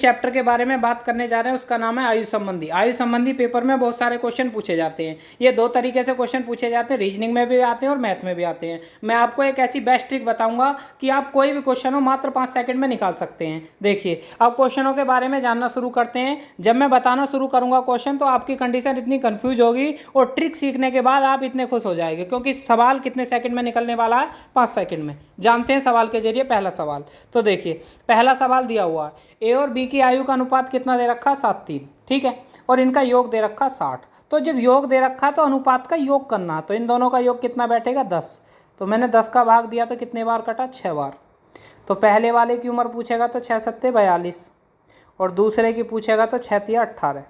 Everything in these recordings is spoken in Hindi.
जिस चैप्टर के बारे में बात करने जा रहे हैं उसका नाम है आयु संबंधी। आयु संबंधी पेपर में बहुत सारे क्वेश्चन पूछे जाते हैं। ये दो तरीके से क्वेश्चन पूछे जाते हैं, रीजनिंग में भी आते हैं और मैथ में भी आते हैं। मैं आपको एक ऐसी बेस्ट ट्रिक बताऊंगा कि आप कोई भी क्वेश्चन हो मात्र 5 सेकंड में निकाल सकते हैं। देखिए, अब क्वेश्चनों के बारे में जानना शुरू करते हैं। जब मैं बताना शुरू करूंगा क्वेश्चन तो आपकी कंडीशन इतनी कंफ्यूज होगी और ट्रिक सीखने के बाद आप इतने खुश हो जाएंगे, क्योंकि सवाल कितने सेकंड में निकलने वाला है, 5 सेकंड में। जानते हैं सवाल के जरिए पहला सवाल। तो देखिए, पहला सवाल दिया हुआ है, ए और बी की आयु का अनुपात कितना दे रखा है, 7:3, ठीक है, और इनका योग दे रखा 60। तो जब योग दे रखा है तो अनुपात का योग करना है, तो इन दोनों का योग कितना बैठेगा, 10। तो मैंने 10 का भाग दिया तो कितने बार कटा, 6 बार। तो पहले वाले की उम्र पूछेगा तो 6 सत्ते 42, और दूसरे की पूछेगा तो 6 तिया 18।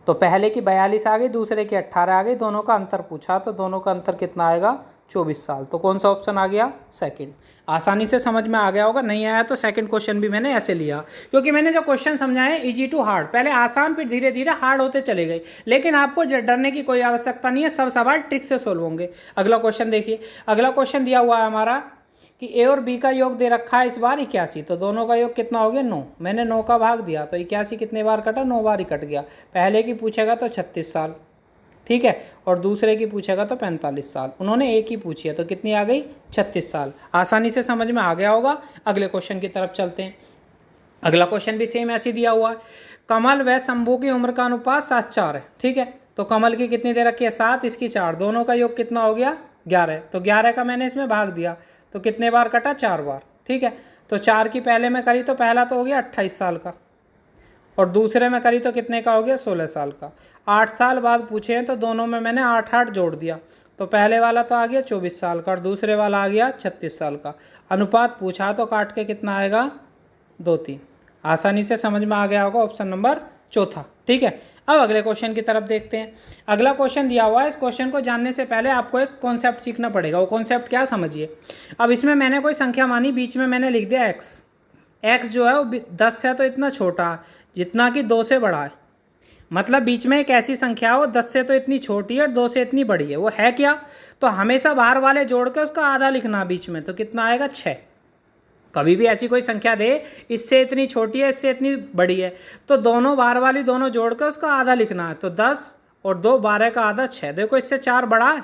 तो पहले की 42 आ गई, दूसरे की 18 आ गई, दोनों का अंतर पूछा तो दोनों का अंतर कितना आएगा, 24 साल। तो कौन सा ऑप्शन आ गया, सेकंड। आसानी से समझ में आ गया होगा। नहीं आया तो सेकंड क्वेश्चन भी मैंने ऐसे लिया, क्योंकि मैंने जो क्वेश्चन समझाए इजी टू हार्ड, पहले आसान फिर धीरे धीरे हार्ड होते चले गए। लेकिन आपको डरने की कोई आवश्यकता नहीं है, सब सवाल ट्रिक से सोल्व होंगे। अगला क्वेश्चन देखिए, अगला क्वेश्चन दिया हुआ है हमारा कि ए और बी का योग दे रखा है इस बार 81। तो दोनों का योग कितना हो गया, 9। मैंने 9 का भाग दिया तो 81 कितने बार कटा, 9 बार ही कट गया। पहले की पूछेगा तो 36 साल, ठीक है, और दूसरे की पूछेगा तो 45 साल। उन्होंने एक ही पूछी है तो कितनी आ गई, 36 साल। आसानी से समझ में आ गया होगा। अगले क्वेश्चन की तरफ चलते हैं। अगला क्वेश्चन भी सेम ऐसे दिया हुआ है, कमल व शंभू की उम्र का अनुपात 7:4 है, ठीक है। तो कमल की कितनी दे रखी है, 7, इसकी 4, दोनों का योग कितना हो गया, 11। तो 11 का मैंने इसमें भाग दिया तो कितने बार कटा, 4 बार, ठीक है। तो 4 की पहले में करी तो पहला तो हो गया 28 साल का, और दूसरे में करी तो कितने का हो गया, 16 साल का। 8 साल बाद पूछे हैं तो दोनों में मैंने 8 जोड़ दिया, तो पहले वाला तो आ गया 24 साल का और दूसरे वाला आ गया 36 साल का। अनुपात पूछा तो काट के कितना आएगा, 2-3। आसानी से समझ में आ गया होगा, ऑप्शन नंबर चौथा, ठीक है। अब अगले क्वेश्चन की तरफ देखते हैं। अगला क्वेश्चन दिया हुआ है, इस क्वेश्चन को जानने से पहले आपको एक कॉन्सेप्ट सीखना पड़ेगा। वो कॉन्सेप्ट क्या, समझिए। अब इसमें मैंने कोई संख्या मानी, बीच में मैंने लिख दिया एक्स। एक्स जो है वो 10 से तो इतना छोटा है जितना कि 2 से बड़ा है। मतलब बीच में एक ऐसी संख्या हो 10 से तो इतनी छोटी है और 2 से इतनी बड़ी है, वो है क्या, तो हमेशा बाहर वाले जोड़ के उसका आधा लिखना बीच में, तो कितना आएगा, 6। कभी भी ऐसी कोई संख्या दे इससे इतनी छोटी है इससे इतनी बड़ी है, तो दोनों बाहर वाली दोनों जोड़ के उसका आधा लिखना है। तो 10 और 2 12 का आधा 6। देखो इससे 4 बड़ा है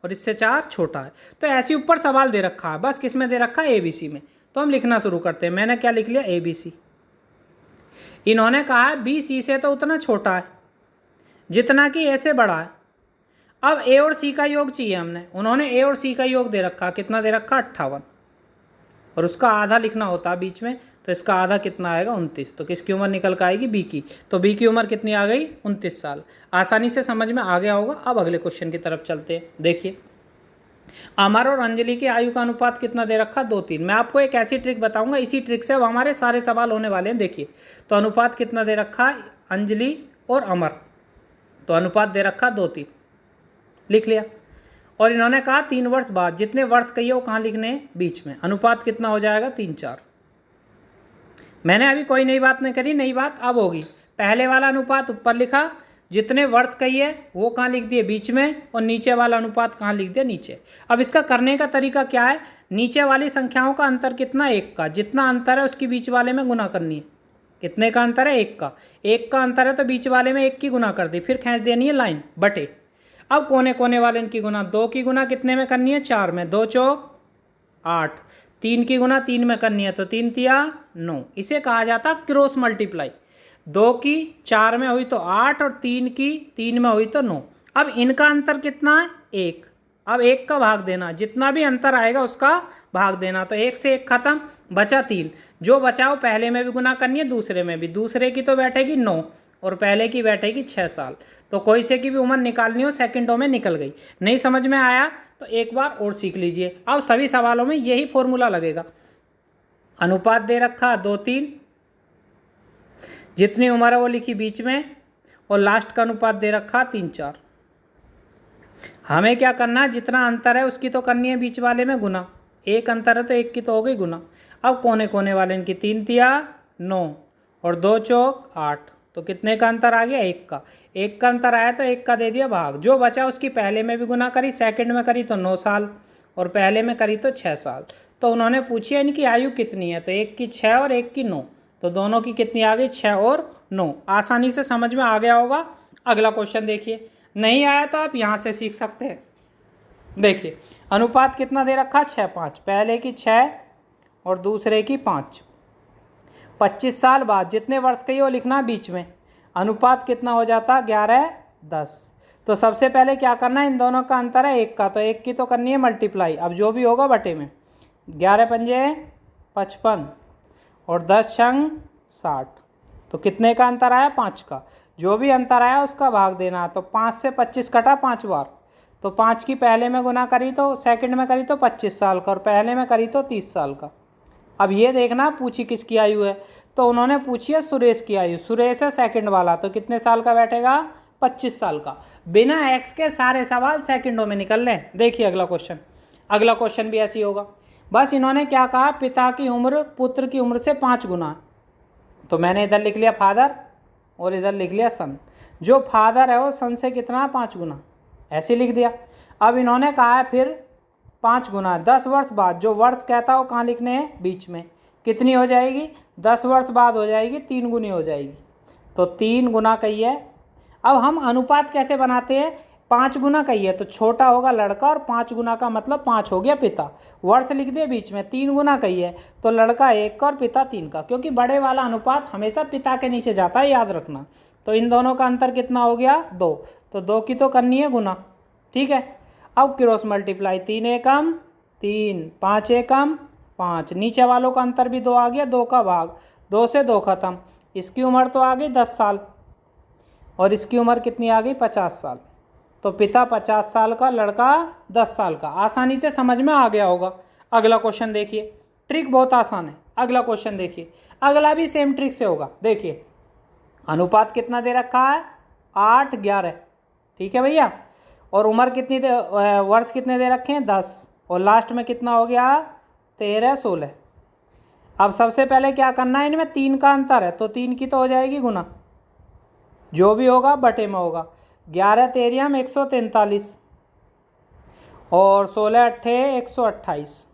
और इससे 4 छोटा है। तो ऐसे ऊपर सवाल दे रखा है, बस किस में दे रखा है, ABC में। तो हम लिखना शुरू करते हैं। मैंने क्या लिख लिया, ABC। इन्होंने कहा है BC से तो उतना छोटा है जितना कि A से बड़ा है। अब A और C का योग चाहिए हमने। उन्होंने A और C का योग दे रखा, कितना दे रखा, 58, और उसका आधा लिखना होता है बीच में। तो इसका आधा कितना आएगा, 29। तो किसकी उम्र निकल कर आएगी, B की। तो B की उम्र कितनी आ गई, 29 साल। आसानी से समझ में आ गया होगा। अब अगले क्वेश्चन की तरफ चलते हैं। देखिए, अमर और अंजलि की आयु का अनुपात कितना दे रखा, 2-3। मैं आपको एक ऐसी ट्रिक बताऊंगा, इसी ट्रिक से अब हमारे सारे सवाल होने वाले हैं। देखिए, तो अनुपात कितना दे रखा, अंजलि और अमर, तो अनुपात दे रखा 2-3, लिख लिया। और इन्होंने कहा 3 वर्ष बाद, जितने वर्ष कहिए वो कहाँ लिखने हैं, बीच में। अनुपात कितना हो जाएगा, 3-4। मैंने अभी कोई नई बात नहीं करी, नई बात अब होगी। पहले वाला अनुपात ऊपर लिखा, जितने वर्ष कहिए वो कहाँ लिख दिए, बीच में, और नीचे वाला अनुपात कहाँ लिख दिया, नीचे। अब इसका करने का तरीका क्या है, नीचे वाली संख्याओं का अंतर कितना, 1 का। जितना अंतर है उसकी बीच वाले में गुना करनी है। कितने का अंतर है, 1 का। 1 का अंतर है तो बीच वाले में 1 की गुना कर दी, फिर खींच देनी है लाइन, बटे। अब कोने कोने वाले इनकी गुना, 2 की गुना कितने में करनी है, 4 में। 2 चौक 8। 3 की गुना 3 में करनी है तो 3 तिया 9। इसे कहा जाता है क्रॉस मल्टीप्लाई। 2 की 4 में हुई तो 8 और 3 की 3 में हुई तो 9। अब इनका अंतर कितना है, 1। अब 1 का भाग देना, जितना भी अंतर आएगा उसका भाग देना। तो 1 से 1 खत्म, बचा 3। जो बचा वो पहले में भी गुना करनी है, दूसरे में भी। दूसरे की तो बैठेगी 9 और पहले की बैठेगी 6 साल। तो कोई से की भी उम्र निकालनी हो, सेकंडों में निकल गई। नहीं समझ में आया तो एक बार और सीख लीजिए। अब सभी सवालों में यही फॉर्मूला लगेगा। अनुपात दे रखा 2-3, जितनी उम्र है वो लिखी बीच में, और लास्ट का अनुपात दे रखा 3-4। हमें क्या करना है, जितना अंतर है उसकी तो करनी है बीच वाले में गुना। 1 अंतर है तो 1 की तो हो गई गुना। अब कोने कोने वाले इनकी 3 तिया 9 और 2 चौक 8। तो कितने का अंतर आ गया, 1 का। 1 का अंतर आया तो 1 का दे दिया भाग। जो बचा उसकी पहले में भी गुना करी, सेकंड में करी तो 9 साल, और पहले में करी तो 6 साल। तो उन्होंने पूछी है इनकी आयु कितनी है, तो 1 की 6 और 1 की 9। तो दोनों की कितनी आ गई, 6 और 9। आसानी से समझ में आ गया होगा। अगला क्वेश्चन देखिए, नहीं आया तो आप यहाँ से सीख सकते हैं। देखिए अनुपात कितना दे रखा, 6:5, पहले की 6 और दूसरे की 5। 25 साल बाद जितने वर्ष कही वो लिखना बीच में। अनुपात कितना हो जाता, 11:10। तो सबसे पहले क्या करना है, इन दोनों का अंतर है 1 का, तो 1 की तो करनी है मल्टीप्लाई। अब जो भी होगा बटे में, 11 पंजे 55 और 10 छंग 60। तो कितने का अंतर आया, 5 का। जो भी अंतर आया उसका भाग देना है। तो 5 से 25 कटा 5 बार, तो 5 की पहले में गुना करी तो सेकंड में करी तो 25 साल का, और पहले में करी तो 30 साल का। अब ये देखना पूछी किसकी आयु है, तो उन्होंने पूछी है सुरेश की आयु। सुरेश है सेकंड वाला, तो कितने साल का बैठेगा, 25 साल का। बिना एक्स के सारे सवाल सेकंडों में निकल लें। देखिए अगला क्वेश्चन, अगला क्वेश्चन भी ऐसी होगा। बस इन्होंने क्या कहा, पिता की उम्र पुत्र की उम्र से 5 गुना। तो मैंने इधर लिख लिया फादर और इधर लिख लिया सन। जो फादर है वो सन से कितना, 5 गुना, ऐसे लिख दिया। अब इन्होंने कहा है फिर 5 गुना 10 वर्ष बाद। जो वर्ष कहता है वो कहाँ लिखने हैं, बीच में। कितनी हो जाएगी, 10 वर्ष बाद हो जाएगी 3 गुनी हो जाएगी। तो 3 गुना कही है। अब हम अनुपात कैसे बनाते हैं, 5 गुना कही है तो छोटा होगा लड़का, और 5 गुना का मतलब 5 हो गया पिता। वर्ष लिख दिए बीच में। 3 गुना कही है तो लड़का 1 का और पिता 3 का, क्योंकि बड़े वाला अनुपात हमेशा पिता के नीचे जाता है, याद रखना। तो इन दोनों का अंतर कितना हो गया, 2। तो 2 की तो करनी है गुना, ठीक है। अब क्रॉस मल्टीप्लाई, 3 एकम 3, 5 एकम 5। नीचे वालों का अंतर भी 2 आ गया, 2 का भाग, 2 से 2 खत्म। इसकी उम्र तो आ गई 10 साल और इसकी उम्र कितनी आ गई, 50 साल। तो पिता 50 साल का, लड़का 10 साल का। आसानी से समझ में आ गया होगा। अगला क्वेश्चन देखिए, ट्रिक बहुत आसान है। अगला क्वेश्चन देखिए, अगला भी सेम ट्रिक से होगा। देखिए अनुपात कितना दे रखा है, 8:11, ठीक है भैया। और उम्र कितनी वर्ष कितने दे रखे हैं, 10। और लास्ट में कितना हो गया, 13-16। अब सबसे पहले क्या करना है, इनमें 3 का अंतर है तो 3 की तो हो जाएगी गुना, जो भी होगा बटे में होगा। 11 तेरियम 143 और 16 अट्ठे 128।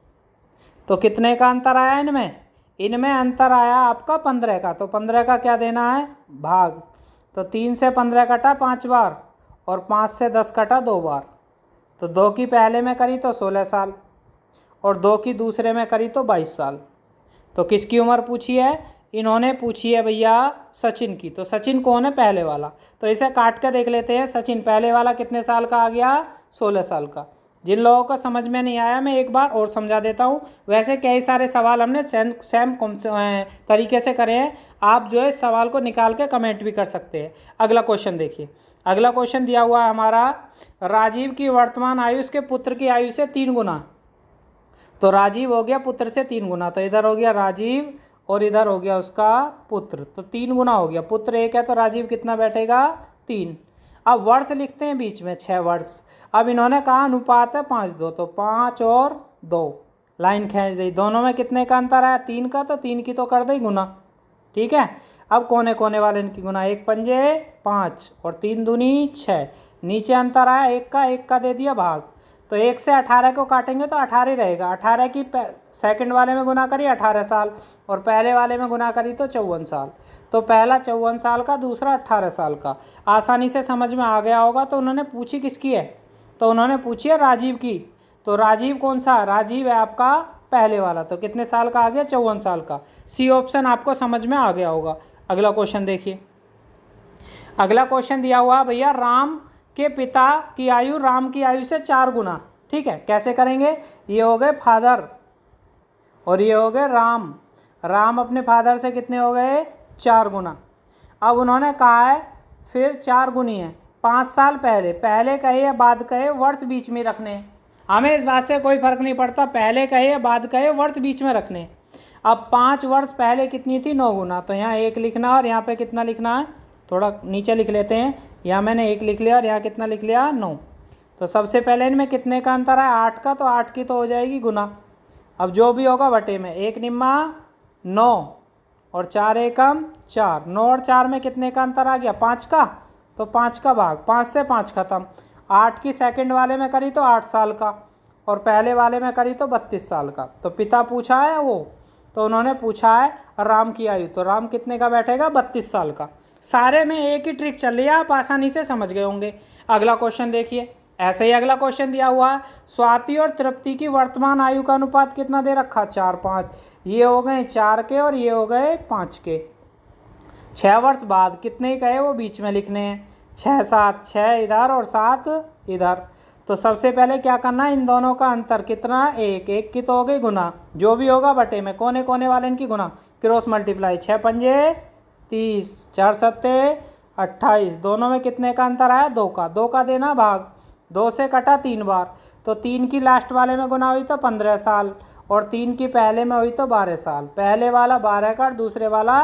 तो कितने का अंतर आया इनमें, इनमें अंतर आया आपका 15 का। तो 15 का क्या देना है, भाग। तो 3 से 15 कटा 5 बार और 5 से 10 कटा 2 बार। तो 2 की पहले में करी तो 16 साल और 2 की दूसरे में करी तो 22 साल। तो किसकी उम्र पूछी है, इन्होंने पूछी है भैया सचिन की। तो सचिन कौन है, पहले वाला। तो इसे काट कर देख लेते हैं। सचिन पहले वाला कितने साल का आ गया, 16 साल का। जिन लोगों को समझ में नहीं आया मैं एक बार और समझा देता हूँ। वैसे कई सारे सवाल हमने सेम तरीके से करे हैं। आप जो है इस सवाल को निकाल के कमेंट भी कर सकते हैं। अगला क्वेश्चन देखिए, अगला क्वेश्चन दिया हुआ है हमारा, राजीव की वर्तमान आयु उसके पुत्र की आयु से 3 गुना। तो राजीव हो गया पुत्र से 3 गुना, तो इधर हो गया राजीव और इधर हो गया उसका पुत्र, तो 3 गुना हो गया। पुत्र 1 है तो राजीव कितना बैठेगा, 3। अब वर्ष लिखते हैं बीच में, 6 वर्ष। अब इन्होंने कहा अनुपात है 5:2, तो 5 और 2 लाइन खींच दी। दोनों में कितने का अंतर आया, 3 का, तो 3 की तो कर दी गुना, ठीक है। अब कोने कोने वाले इनकी गुना, 1 पंजे 5 और 3 दूनी 6। नीचे अंतर आया 1 का दे दिया भाग। तो 1 से 18 को काटेंगे तो 18 रहेगा। 18 की सेकंड वाले में गुना करी 18 साल और पहले वाले में गुना करी तो 54 साल। तो पहला 54 साल का, दूसरा 18 साल का। आसानी से समझ में आ गया होगा। तो उन्होंने पूछी किसकी है, तो उन्होंने पूछी है राजीव की। तो राजीव कौन सा, राजीव है आपका पहले वाला। तो कितने साल का आ गया, 54 साल का। सी ऑप्शन आपको समझ में आ गया होगा। अगला क्वेश्चन देखिए, अगला क्वेश्चन दिया हुआ भैया, राम के पिता की आयु राम की आयु से 4 गुना, ठीक है। कैसे करेंगे, ये हो गए फादर और ये हो गए राम। राम अपने फादर से कितने हो गए, 4 गुना। अब उन्होंने कहा है फिर 4 गुनी है, 5 साल पहले कहे या बाद कहे, वर्ष बीच में रखने हैं। हमें इस बात से कोई फर्क नहीं पड़ता, पहले कहे या बाद कहे, वर्ष बीच में रखने। अब 5 वर्ष पहले कितनी थी, 9 गुना। तो यहाँ 1 लिखना और यहाँ पे कितना लिखना है, थोड़ा नीचे लिख लेते हैं। यहाँ मैंने 1 लिख लिया और यहाँ कितना लिख लिया, 9। तो सबसे पहले इनमें कितने का अंतर है, 8 का। तो 8 की तो हो जाएगी गुना। अब जो भी होगा बटे में, 1 निम्मा 9 और 4 एकम 4। 9 और 4 में कितने का अंतर आ गया, 5 का। तो 5 का भाग, 5 से 5 खत्म। 8 की सेकंड वाले में करी तो 8 साल का और पहले वाले में करी तो 32 साल का। तो पिता पूछा है वो, तो उन्होंने पूछा है राम की आयु, तो राम कितने का बैठेगा? 32 साल का। सारे में एक ही ट्रिक चल रही है, आप आसानी से समझ गए होंगे। अगला क्वेश्चन देखिए, ऐसे ही अगला क्वेश्चन दिया हुआ है, स्वाति और तृप्ति की वर्तमान आयु का अनुपात कितना दे रखा? 4:5। ये हो गए 4 के और ये हो गए 5 के। 6 वर्ष बाद कितने कहे वो बीच में लिखने हैं, 6 7, 6 इधर और 7 इधर। तो सबसे पहले क्या करना है, इन दोनों का अंतर कितना? 1 1 की तो हो गई गुना, जो भी होगा बटे में, कोने कोने वाले इनकी गुना, क्रॉस मल्टीप्लाई। 6 पंजे 30, 4 सत्ते 28, दोनों में कितने का अंतर आया? 2 का। 2 का देना भाग, 2 से कटा 3 बार, तो 3 की लास्ट वाले में गुना हुई तो 15 साल, और 3 की पहले में हुई तो 12 साल। पहले वाला 12 का और दूसरे वाला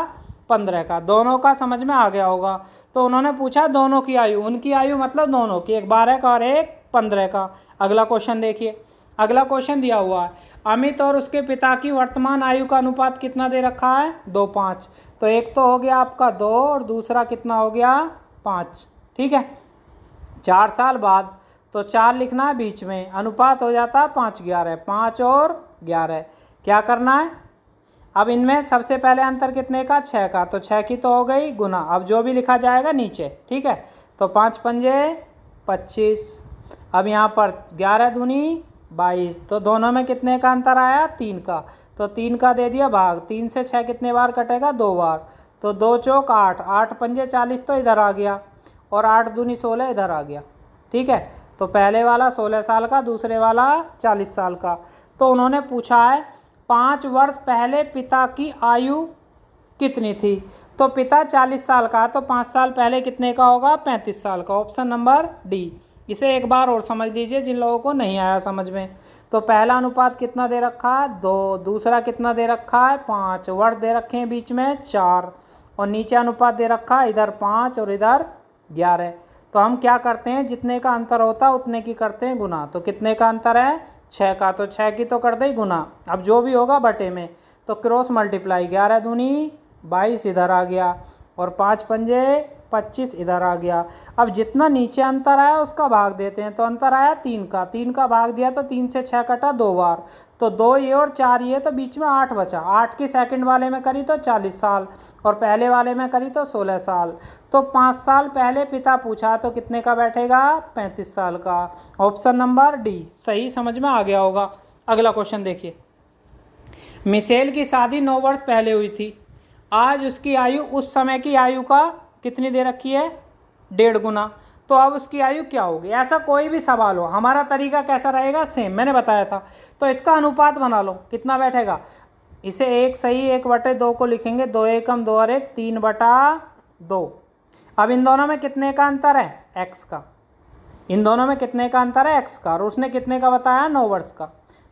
15 का, दोनों का समझ में आ गया होगा। तो उन्होंने पूछा दोनों की आयु, उनकी आयु मतलब दोनों की, एक 12 का और एक 15 का। अगला क्वेश्चन देखिए, अगला क्वेश्चन दिया हुआ है, अमित और उसके पिता की वर्तमान आयु का अनुपात कितना दे रखा है? 2:5। तो एक तो हो गया आपका 2 और दूसरा कितना हो गया? 5। ठीक है, 4 साल बाद, तो 4 लिखना है बीच में, अनुपात हो जाता है 5:11, 5 और 11। क्या करना है अब इनमें? सबसे पहले अंतर कितने का? 6 का, तो 6 की तो हो गई गुना, अब जो भी लिखा जाएगा नीचे। ठीक है, तो 5 पंजे 25, अब यहाँ पर 11 दूनी 22, तो दोनों में कितने का अंतर आया? 3 का, तो 3 का दे दिया भाग। 3 से 6 कितने बार कटेगा? 2 बार, तो 2 चौक 8, 8 पंजे 40 तो इधर आ गया, और 8 दूनी 16 इधर आ गया। ठीक है, तो पहले वाला 16 साल का, दूसरे वाला 40 साल का। तो उन्होंने पूछा है 5 वर्ष पहले पिता की आयु कितनी थी? तो पिता 40 साल का, तो 5 साल पहले कितने का होगा? 35 साल का। Option number D. इसे एक बार और समझ लीजिए जिन लोगों को नहीं आया समझ में। तो पहला अनुपात कितना दे रखा है? 2, दूसरा कितना दे रखा है? 5, वर्ष दे रखे हैं बीच में 4, और नीचे अनुपात दे रखा है इधर 5 और इधर 11। तो हम क्या करते हैं, जितने का अंतर होता है उतने की करते हैं गुना। तो कितने का अंतर है? 6 का, तो 6 की तो कर दे गुना, अब जो भी होगा बटे में, तो क्रॉस मल्टीप्लाई। 11 दूनी 22 इधर आ गया, और 5 पंजे 25 इधर आ गया। अब जितना नीचे अंतर आया उसका भाग देते हैं, तो अंतर आया 3 का, 3 का भाग दिया तो 3 से 6 कटा 2 बार, तो 2 ये और 4 ये, तो बीच में 8 बचा। 8 की सेकंड वाले में करी तो 40 साल, और पहले वाले में करी तो 16 साल। तो 5 साल पहले पिता पूछा तो कितने का बैठेगा? 35 साल का। ऑप्शन नंबर डी सही समझ में आ गया होगा। अगला क्वेश्चन देखिए, मिशेल की शादी 9 वर्ष पहले हुई थी, आज उसकी आयु उस समय की आयु का कितनी दे रखी है? 1.5 गुना। तो अब उसकी आयु क्या होगी? ऐसा कोई भी सवाल हो, हमारा तरीका कैसा रहेगा? सेम, मैंने बताया था। तो इसका अनुपात बना लो, कितना बैठेगा? इसे 1 सही 1/2 को लिखेंगे, 2 एकम 2 और 1 3/2। अब इन दोनों में कितने का अंतर है? x का। इन दोनों में कितने का अंतर है? x का, और उसने कितने का बताया? 9 वर्ष का।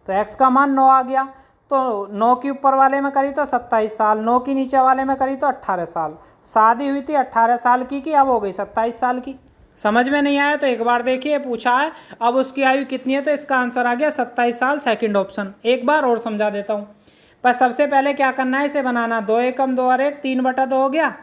तो x का मान 9 आ गया, तो 9 की ऊपर वाले में करी तो 27 साल, 9 की नीचे वाले में करी तो 18 साल। शादी हुई थी 18 साल की अब हो गई 27 साल की। समझ में नहीं आया तो एक बार देखिए, पूछा है अब उसकी आयु कितनी है, तो इसका आंसर आ गया 27 साल, सेकंड ऑप्शन। एक बार और समझा देता हूँ, पर सबसे पहले क्या करना है, इसे बनाना। 2 एकम 2 और 1 3/2 हो गया।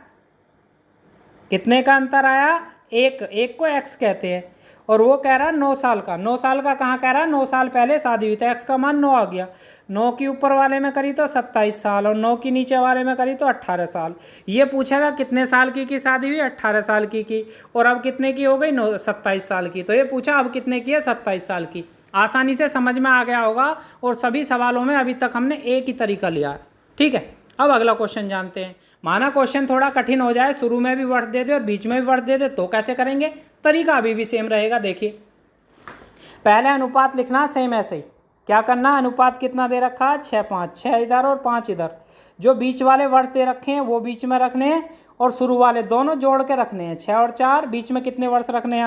कितने का अंतर आया? 1 को x कहते हैं, और वो कह रहा है 9 साल का। 9 साल का कहाँ कह रहा है? 9 साल पहले शादी हुई, तो x का मान 9 आ गया। 9 की ऊपर वाले में करी तो 27 साल, और 9 की नीचे वाले में करी तो 18 साल। ये पूछेगा कितने साल की शादी हुई? 18 साल की, और अब कितने की हो गई? 27 साल की। तो ये पूछा अब कितने की है? 27 साल की। आसानी से समझ में आ गया होगा, और सभी सवालों में अभी तक हमने एक ही तरीका लिया है। ठीक है, अब अगला क्वेश्चन जानते हैं। माना क्वेश्चन थोड़ा कठिन हो जाए, शुरू में भी वर्ष दे दे और बीच में भी वर्ष दे दे, तो कैसे करेंगे? तरीका अभी भी सेम रहेगा। देखिए, पहले अनुपात लिखना सेम ऐसे ही। क्या करना? अनुपात कितना दे रखा है? 6:5, 6 इधर और 5 इधर। जो बीच वाले वर्ष दे रखे हैं वो बीच में रखने हैं, और शुरू वाले दोनों जोड़ के रखने हैं। 6 और 4, बीच में कितने वर्ष रखने हैं?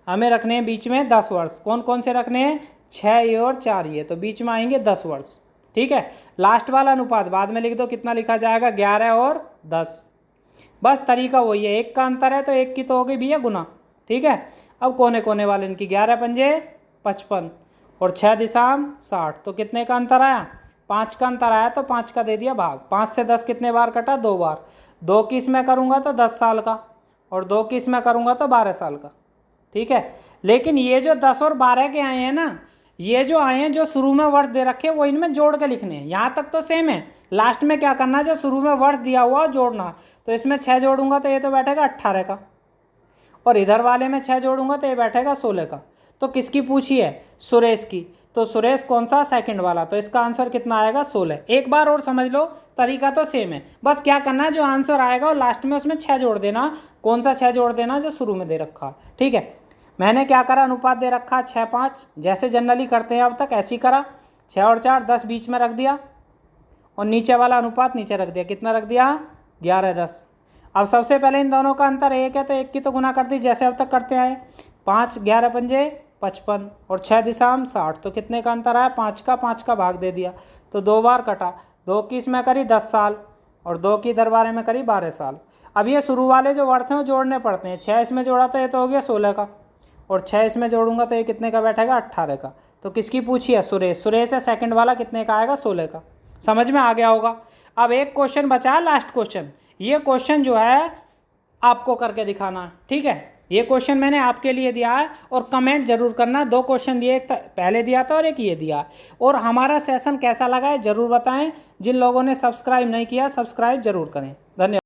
हमें रखने हैं बीच में 10 वर्ष। कौन कौन से रखने हैं? 6 ये और 4 ये, तो बीच में आएंगे 10 वर्ष। ठीक है, लास्ट वाला अनुपात बाद में लिख दो, कितना लिखा जाएगा? 11 और 10। बस तरीका वही है, 1 का अंतर है तो 1 की तो हो गई भैया गुना। ठीक है, अब कोने कोने वाले इनकी 11 पंजे 55 और 6 दिशाम 60, तो कितने का अंतर आया? 5 का अंतर आया, तो 5 का दे दिया भाग। 5 से 10 कितने बार कटा? 2 बार। 2 की इसमें करूँगा तो 10 साल का, और 2 की इसमें करूँगा तो 12 साल का। ठीक है, लेकिन ये जो 10 और 12 के आए हैं ना, ये जो आए हैं, जो शुरू में वर्ष दे रखे वो इनमें जोड़ के लिखने हैं। यहाँ तक तो सेम है, लास्ट में क्या करना है, जो शुरू में वर्ष दिया हुआ जोड़ना। तो इसमें 6 जोड़ूंगा तो ये तो बैठेगा 18 का, और इधर वाले में 6 जोड़ूंगा तो ये बैठेगा 16 का। तो किसकी पूछी है, सुरेश की। तो सुरेश कौन सा, सेकंड वाला। तो इसका आंसर कितना आएगा, 16। एक बार और समझ लो, तरीका तो सेम है, बस क्या करना है, जो आंसर आएगा और लास्ट में उसमें 6 जोड़ देना। कौन सा 6 जोड़ देना, जो शुरू में दे रखा। ठीक है, मैंने क्या करा, अनुपात दे रखा 6-5, जैसे जनरली करते हैं अब तक ऐसे ही करा। 6 और 4 10 बीच में रख दिया, और नीचे वाला अनुपात नीचे रख दिया। कितना रख दिया, 11-10। अब सबसे पहले इन दोनों का अंतर 1 है, तो 1 की तो गुना कर दी जैसे अब तक करते आए। 5 11 पंजे 55 और 6 दिशाम 60। तो कितने का अंतर आया, 5 का भाग दे दिया। तो 2 बार कटा, 2 की इसमें करी 10 साल, और 2 की दरबारे में करी 12 साल। अब ये शुरू वाले जो वर्ष हैं वो जोड़ने पड़ते हैं। 6 इसमें जोड़ा तो ये तो हो गया 16 का, और 6 इसमें जोड़ूंगा तो ये कितने का बैठेगा, 18 का। तो किसकी पूछी है, सुरेश। सुरेश है, सेकंड वाला कितने का आएगा, 16 का। समझ में आ गया होगा। अब एक क्वेश्चन बचा है, लास्ट क्वेश्चन। ये क्वेश्चन जो है आपको करके दिखाना है, ठीक है। ये क्वेश्चन मैंने आपके लिए दिया है, और कमेंट जरूर करना। 2 क्वेश्चन दिए, एक पहले दिया था और एक ये दिया। और हमारा सेशन कैसा लगा है जरूर बताएं। जिन लोगों ने सब्सक्राइब नहीं किया, सब्सक्राइब जरूर करें। धन्यवाद।